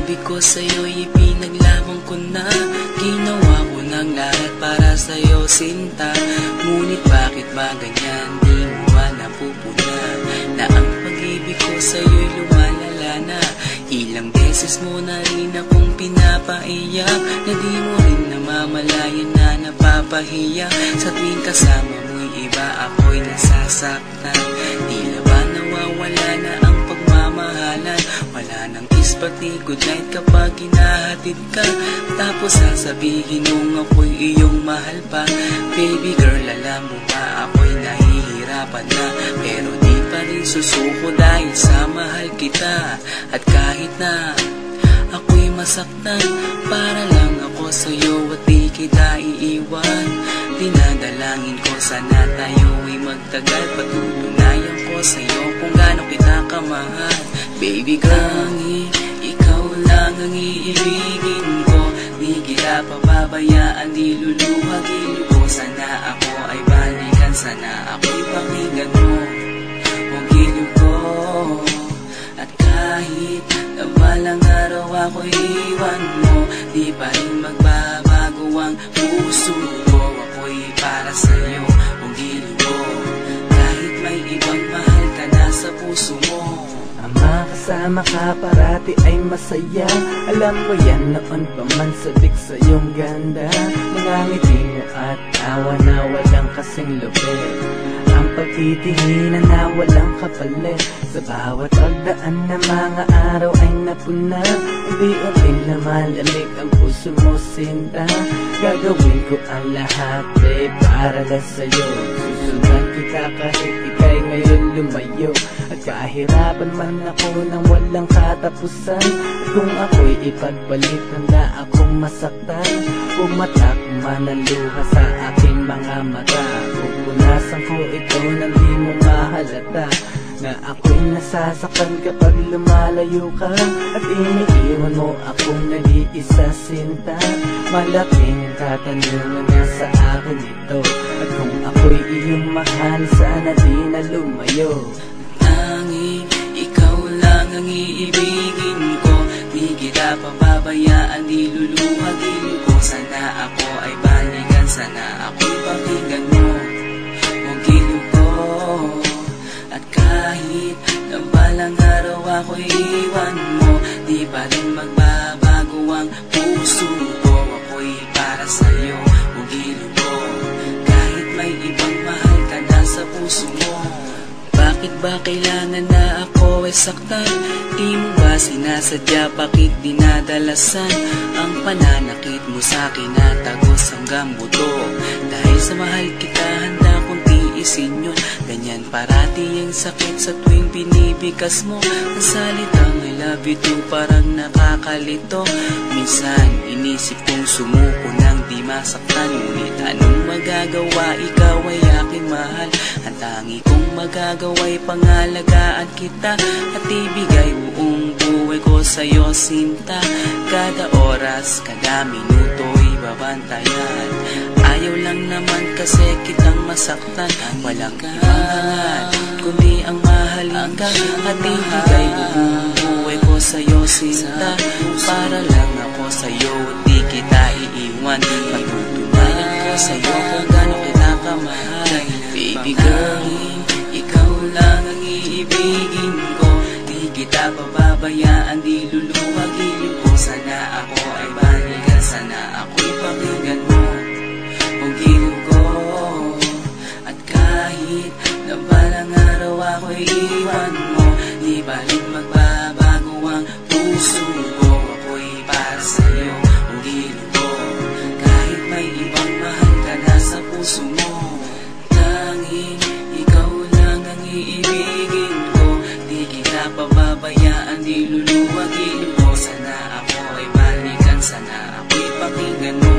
pag-ibig ko sa'yo'y ipinaglaban ko na. Ginawa ko ng lahat para sa'yo, sinta. Ngunit bakit ba ganyan, di mo ba napupuna na ang pag-ibig ko sa'yo'y lumalala na? Ilang beses mo na rin akong pinapaiyak, na di mo rin namamalayan na napapahiya. Sa tuwing kasama mo'y iba, ako'y nasasaktan. Tila ba nawawala na ang pagmamahalan? Wala nang kiss pati goodnight kapag hinahatid ka. Tapos sasabihin mong ako'y iyong mahal pa. Baby girl, alam mo ba ako'y nahihirapan na, pero di pa rin susuko dahil sa mahal kita. At kahit na ako'y masaktan, para lang ako sa'yo at di kita iiwan. Dinadalangin ko sana tayo'y magtagal, patutunayan ko sa'yo kung gaano kita kamahal. Baby girl, ikaw lang ang iibigin ko. Di kita pababayaan, di luluhagin ko. Sana ako ay balikan, sana ako'y pakinggan mo ang giliw ko. At kahit na balang araw ako'y iwan mo, di pa rin magbabago ang puso ko. Ako'y para sa'yo ang giliw ko, kahit may ibang mahal ka na sa puso mo. Ang makasama ka parati ay masaya. Alam mo yan noon pa man sabik sa iyong ganda. Mga ngiti mo at tawa na walang kasing lupit. Ang pagtitinginan na walang kapalit. Sa bawat pagdaan na mga araw ay napuna. Unti-unting lumalamig ang puso mo, sinta. Gagawin ko ang lahat para lang sa'yo. Susundan kita kahit ika'y ngayon lumayo. At kahirapan man ako nang walang katapusan. At kung ako'y ipagbalik, handa akong masaktan. Pumatak man ang luha sa aking mga mata. Pupunasan ko ito nang di mo mahalata na ako'y nasasaktan kapag lumalayo ka. At iniiwan mo akong nag-iisa, sinta. Malaking katanungan na sa akin ito. At kung ako'y iyong mahal, sana di na lumayo. Tanging ikaw lang ang iibigin ko. Di kita pababayaan, di luluhagin ko. Sana ako ay balikan, sana ako'y pakinggan mo ang giliw ko. At kahit na balang araw ako'y iwan mo, di pa rin magbabago ang puso ko. Ako'y para sa'yo ang giliw ko, kahit may ibang mahal ka na sa puso mo. Bakit ba kailangan na ako ay saktan? Di mo ba sinasadya, bakit dinadalasan ang pananakit mo sa'kin na tagos hanggang buto? Dahil sa mahal kita, handa kong tiisin yun. Ganyan parati ang sakit sa tuwing binibigas mo. Ang salitang I love you too parang nakakalito. Minsan inisip kong sumuko nang di masaktan. Ngunit anong magagawa, ikaw ay aking mahal. Ang tangi kong magagawa'y pangalagaan kita at ibigay buong buhay ko sa'yo, sinta. Kada oras, kada minuto'y babantayan. Ayaw lang naman kasi kitang masaktan. Walang ibang hangat kundi ang mahalin ka at ibigay buong buhay ko sa'yo, sinta. Para lang ako sa'yo at di kita iiwan. Patutunayan ko sa'yo kung gaano kita kamahal. Baby girl, ikaw lang ang iibigin ko. Di kita pababayaan, di luluhagin ko. Sana ako ay balikan, sana ako'y pakinggan mo ang giliw ko. At kahit na balang araw ako'y iwan mo, di ba rin magbabago ang puso ko. Ako'y para sa'yo ang giliw ko, kahit may ibang mahal ka na sa puso mo. Tanging ikaw lang ang iibigin ko. Di kita pababayaan, di luluhagin ko. Sana ako ay balikan, sana ako'y pakinggan mo